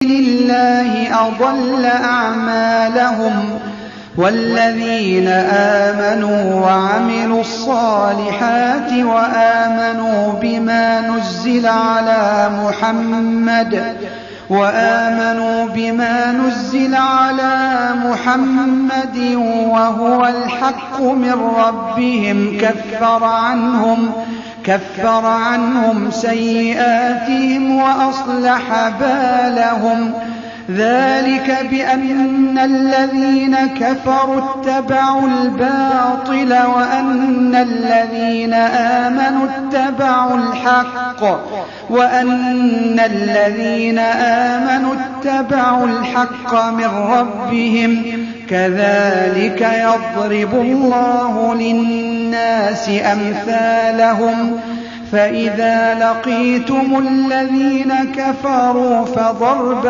الله أضل أعمالهم والذين آمنوا وعملوا الصالحات وآمنوا بما نزل على محمد وهو الحق من ربهم كفر عنهم سيئاتهم وأصلح بالهم ذلك بأن الذين كفروا اتبعوا الباطل وأن الذين آمنوا اتبعوا الحق من ربهم كذلك يضرب الله للناس أمثالهم فإذا لقيتم الذين كفروا فضرب